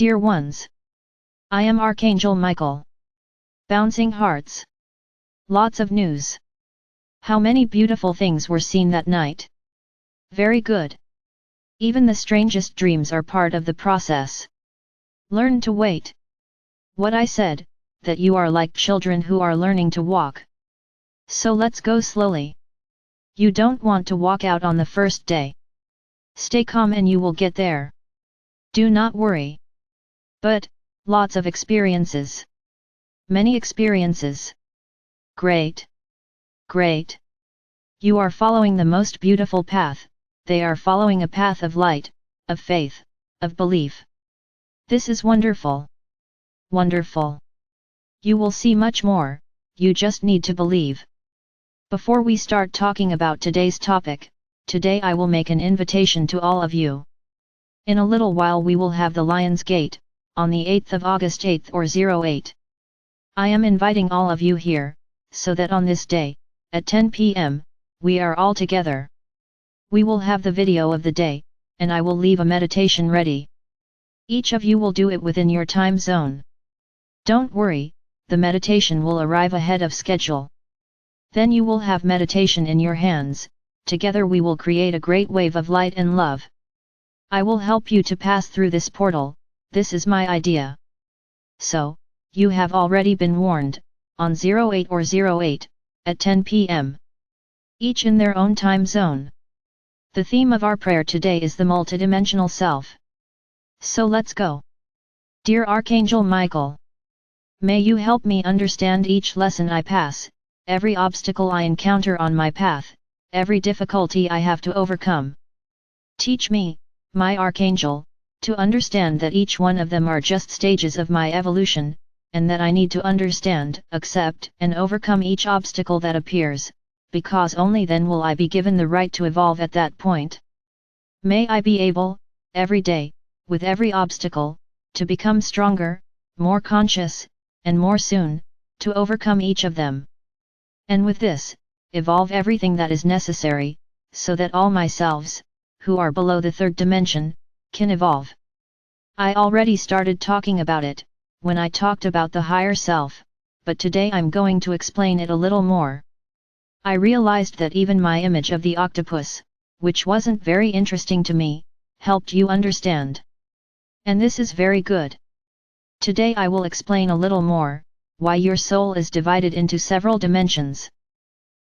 Dear ones, I am Archangel Michael. Bouncing hearts. Lots of news. How many beautiful things were seen that night? Very good. Even the strangest dreams are part of the process. Learn to wait. What I said, that you are like children who are learning to walk. So let's go slowly. You don't want to walk out on the first day. Stay calm and you will get there. Do not worry. But, lots of experiences. Many experiences. Great. Great. You are following the most beautiful path, they are following a path of light, of faith, of belief. This is wonderful. Wonderful. You will see much more, you just need to believe. Before we start talking about today's topic, today I will make an invitation to all of you. In a little while we will have the Lion's Gate, on the 8th of August 8th or 08. I am inviting all of you here, so that on this day, at 10 p.m., we are all together. We will have the video of the day, and I will leave a meditation ready. Each of you will do it within your time zone. Don't worry, the meditation will arrive ahead of schedule. Then you will have meditation in your hands, together we will create a great wave of light and love. I will help you to pass through this portal, this is my idea. So, you have already been warned, on 08 or 08, at 10 p.m. Each in their own time zone. The theme of our prayer today is the multidimensional self. So let's go. Dear Archangel Michael, may you help me understand each lesson I pass, every obstacle I encounter on my path, every difficulty I have to overcome. Teach me, my Archangel, to understand that each one of them are just stages of my evolution, and that I need to understand, accept, and overcome each obstacle that appears, because only then will I be given the right to evolve at that point. May I be able, every day, with every obstacle, to become stronger, more conscious, and more soon, to overcome each of them. And with this, evolve everything that is necessary, so that all myselves, who are below the third dimension, can evolve. I already started talking about it, when I talked about the higher self, but today I'm going to explain it a little more. I realized that even my image of the octopus, which wasn't very interesting to me, helped you understand. And this is very good. Today I will explain a little more, why your soul is divided into several dimensions.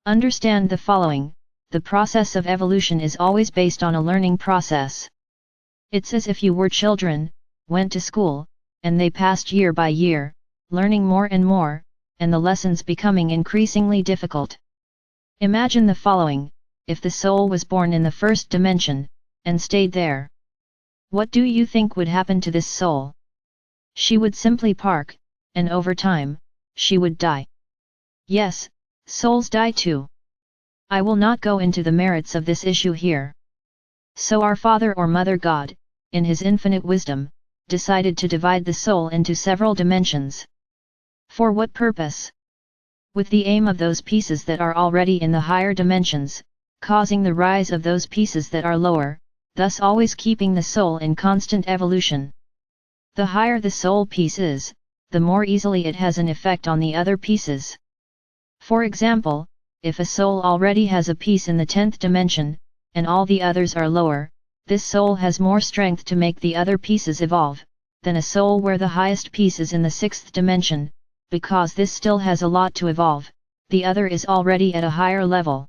Understand the following, the process of evolution is always based on a learning process. It's as if you were children, went to school, and they passed year by year, learning more and more, and the lessons becoming increasingly difficult. Imagine the following, if the soul was born in the first dimension, and stayed there. What do you think would happen to this soul? She would simply park, and over time, she would die. Yes, souls die too. I will not go into the merits of this issue here. So our Father or Mother God, in His infinite wisdom, decided to divide the soul into several dimensions. For what purpose? With the aim of those pieces that are already in the higher dimensions, causing the rise of those pieces that are lower, thus always keeping the soul in constant evolution. The higher the soul piece is, the more easily it has an effect on the other pieces. For example, if a soul already has a piece in the 10th dimension, and all the others are lower, this soul has more strength to make the other pieces evolve, than a soul where the highest piece is in the 6th dimension, because this still has a lot to evolve, the other is already at a higher level.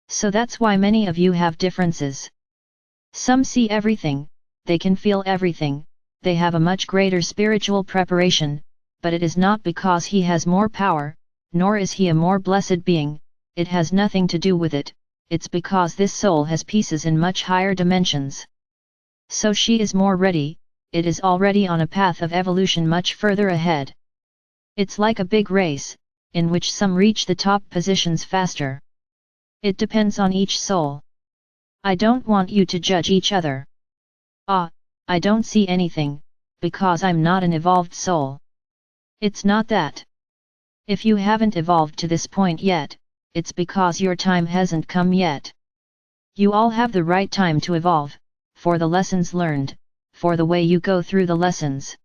So that's why many of you have differences. Some see everything, they can feel everything, they have a much greater spiritual preparation, but it is not because he has more power, nor is he a more blessed being, it has nothing to do with it. It's because this soul has pieces in much higher dimensions. So she is more ready, it is already on a path of evolution much further ahead. It's like a big race, in which some reach the top positions faster. It depends on each soul. I don't want you to judge each other. I don't see anything, because I'm not an evolved soul. It's not that. If you haven't evolved to this point yet, it's because your time hasn't come yet. You all have the right time to evolve, for the lessons learned, for the way you go through the lessons.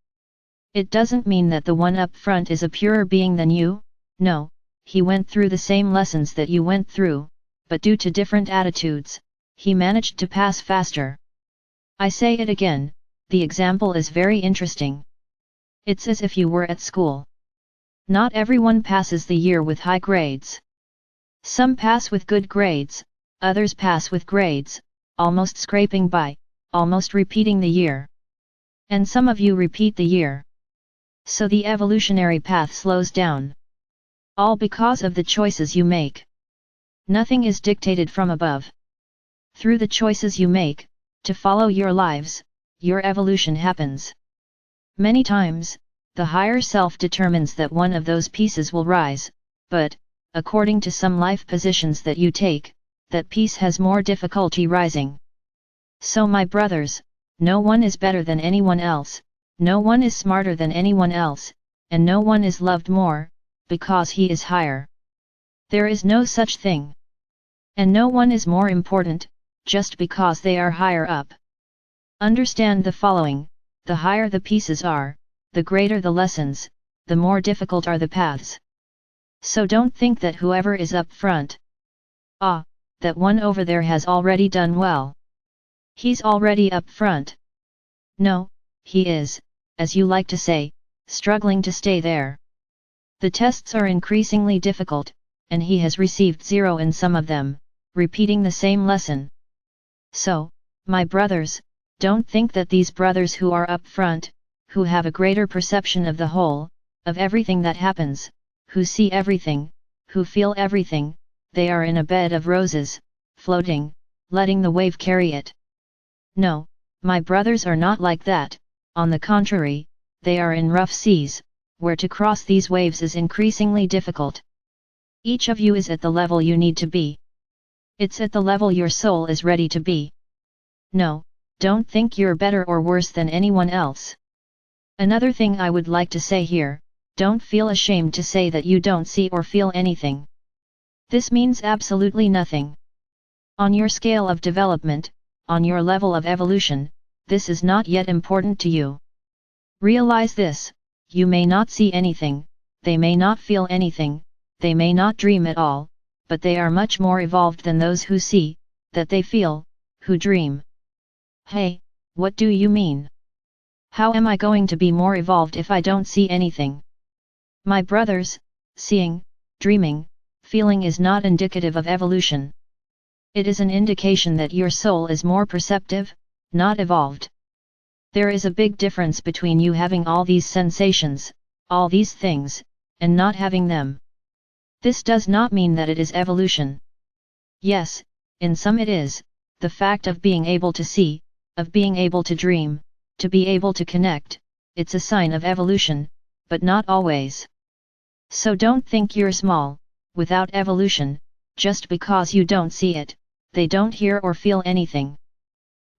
It doesn't mean that the one up front is a purer being than you, no, he went through the same lessons that you went through, but due to different attitudes, he managed to pass faster. I say it again, the example is very interesting. It's as if you were at school. Not everyone passes the year with high grades. Some pass with good grades, others pass with grades, almost scraping by, almost repeating the year. And some of you repeat the year. So the evolutionary path slows down. All because of the choices you make. Nothing is dictated from above. Through the choices you make, to follow your lives, your evolution happens. Many times, the higher self determines that one of those pieces will rise, but, according to some life positions that you take, that piece has more difficulty rising. So my brothers, no one is better than anyone else, no one is smarter than anyone else, and no one is loved more, because he is higher. There is no such thing. And no one is more important, just because they are higher up. Understand the following: the higher the pieces are, the greater the lessons, the more difficult are the paths. So don't think that whoever is up front, that one over there has already done well. He's already up front. No, he is, as you like to say, struggling to stay there. The tests are increasingly difficult, and he has received 0 in some of them, repeating the same lesson. So, my brothers, don't think that these brothers who are up front, who have a greater perception of the whole, of everything that happens, who see everything, who feel everything, they are in a bed of roses, floating, letting the wave carry it. No, my brothers are not like that, on the contrary, they are in rough seas, where to cross these waves is increasingly difficult. Each of you is at the level you need to be. It's at the level your soul is ready to be. No, don't think you're better or worse than anyone else. Another thing I would like to say here, don't feel ashamed to say that you don't see or feel anything. This means absolutely nothing. On your scale of development, on your level of evolution, this is not yet important to you. Realize this: you may not see anything, they may not feel anything, they may not dream at all, but they are much more evolved than those who see, that they feel, who dream. Hey, what do you mean? How am I going to be more evolved if I don't see anything? My brothers, seeing, dreaming, feeling is not indicative of evolution. It is an indication that your soul is more perceptive, not evolved. There is a big difference between you having all these sensations, all these things, and not having them. This does not mean that it is evolution. Yes, in some it is, the fact of being able to see, of being able to dream, to be able to connect, it's a sign of evolution, but not always. So don't think you're small, without evolution, just because you don't see it, they don't hear or feel anything.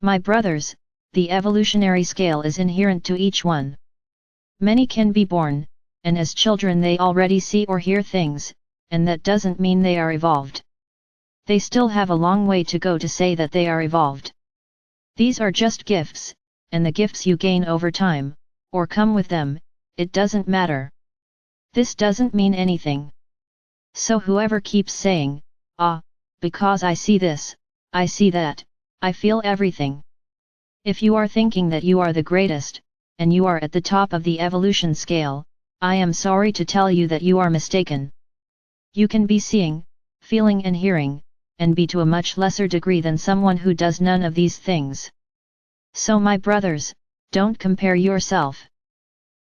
My brothers, the evolutionary scale is inherent to each one. Many can be born, and as children they already see or hear things, and that doesn't mean they are evolved. They still have a long way to go to say that they are evolved. These are just gifts, and the gifts you gain over time, or come with them, it doesn't matter. This doesn't mean anything. So whoever keeps saying, because I see this, I see that, I feel everything. If you are thinking that you are the greatest, and you are at the top of the evolution scale, I am sorry to tell you that you are mistaken. You can be seeing, feeling and hearing, and be to a much lesser degree than someone who does none of these things. So my brothers, don't compare yourself.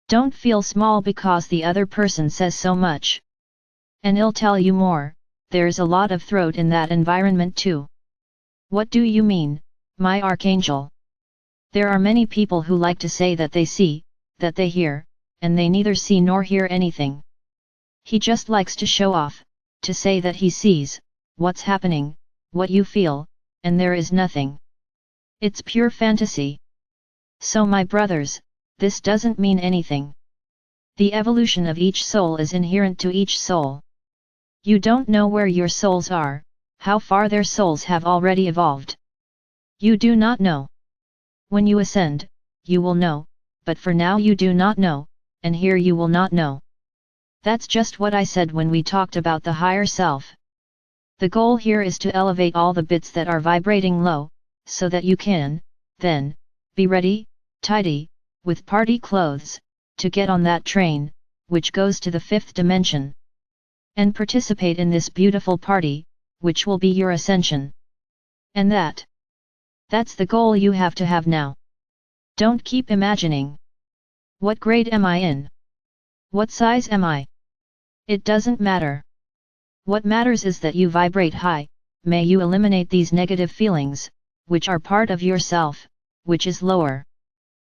Don't feel small because the other person says so much. And I'll tell you more, there's a lot of throat in that environment too. What do you mean, my Archangel? There are many people who like to say that they see, that they hear, and they neither see nor hear anything. He just likes to show off, to say that he sees, what's happening, what you feel, and there is nothing. It's pure fantasy. So my brothers, this doesn't mean anything. The evolution of each soul is inherent to each soul. You don't know where your souls are, how far their souls have already evolved. You do not know. When you ascend, you will know, but for now you do not know, and here you will not know. That's just what I said when we talked about the higher self. The goal here is to elevate all the bits that are vibrating low, so that you can, then, be ready, tidy, with party clothes, to get on that train, which goes to the 5th dimension. And participate in this beautiful party, which will be your ascension. And that's the goal you have to have now. Don't keep imagining. What grade am I in? What size am I? It doesn't matter. What matters is that you vibrate high. May you eliminate these negative feelings, which are part of yourself, which is lower.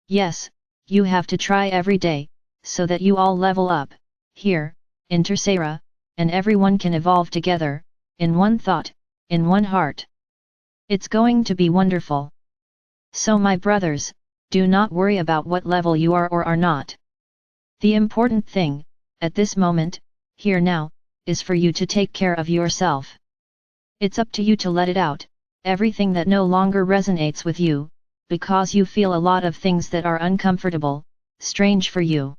Yes, you have to try every day, so that you all level up, here, in Tercera, and everyone can evolve together, in one thought, in one heart. It's going to be wonderful. So my brothers, do not worry about what level you are or are not. The important thing, at this moment, here now, is for you to take care of yourself. It's up to you to let it out, everything that no longer resonates with you, because you feel a lot of things that are uncomfortable, strange for you.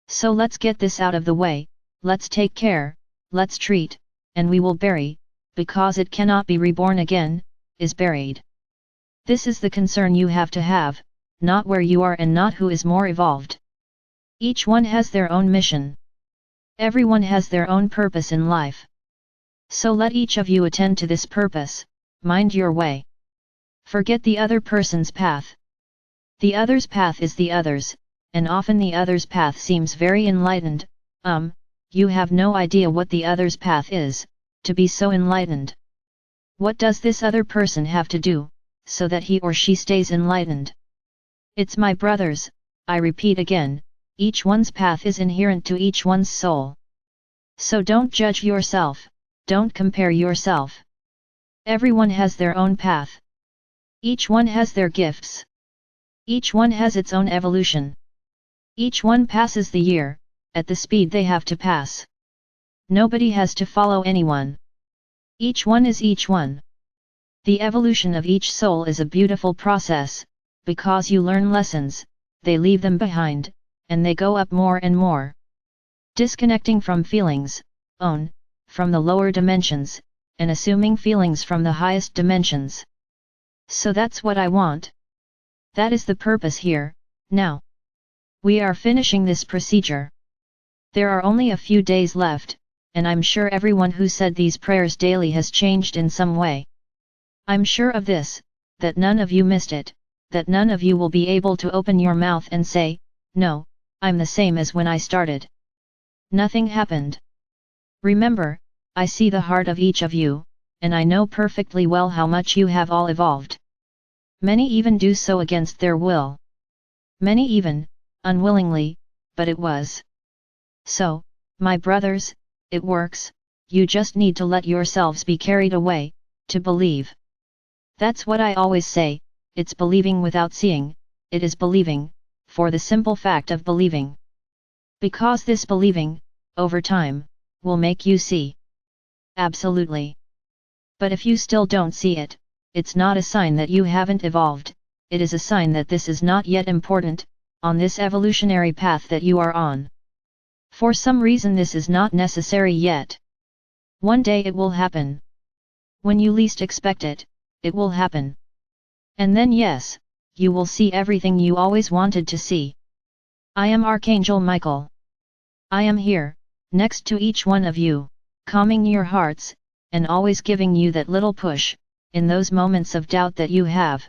So let's get this out of the way, let's take care, let's treat, and we will bury, because it cannot be reborn again, is buried. This is the concern you have to have, not where you are and not who is more evolved. Each one has their own mission. Everyone has their own purpose in life. So let each of you attend to this purpose, mind your way. Forget the other person's path. The other's path is the other's, and often the other's path seems very enlightened. You have no idea what the other's path is, to be so enlightened. What does this other person have to do, so that he or she stays enlightened? It's my brothers, I repeat again, each one's path is inherent to each one's soul. So don't judge yourself, don't compare yourself. Everyone has their own path. Each one has their gifts. Each one has its own evolution. Each one passes the year, at the speed they have to pass. Nobody has to follow anyone. Each one is each one. The evolution of each soul is a beautiful process, because you learn lessons, they leave them behind, and they go up more and more. Disconnecting from feelings, from the lower dimensions, and assuming feelings from the highest dimensions. So that's what I want. That is the purpose here, now. We are finishing this procedure. There are only a few days left, and I'm sure everyone who said these prayers daily has changed in some way. I'm sure of this, that none of you missed it, that none of you will be able to open your mouth and say, no, I'm the same as when I started. Nothing happened. Remember, I see the heart of each of you, and I know perfectly well how much you have all evolved. Many even do so against their will. Many even, unwillingly, but it was. So, my brothers, it works, you just need to let yourselves be carried away, to believe. That's what I always say, it's believing without seeing, it is believing, for the simple fact of believing. Because this believing, over time, will make you see. Absolutely. But if you still don't see it, it's not a sign that you haven't evolved, it is a sign that this is not yet important, on this evolutionary path that you are on. For some reason this is not necessary yet. One day it will happen. When you least expect it, it will happen. And then yes, you will see everything you always wanted to see. I am Archangel Michael. I am here, next to each one of you, calming your hearts, and always giving you that little push, in those moments of doubt that you have.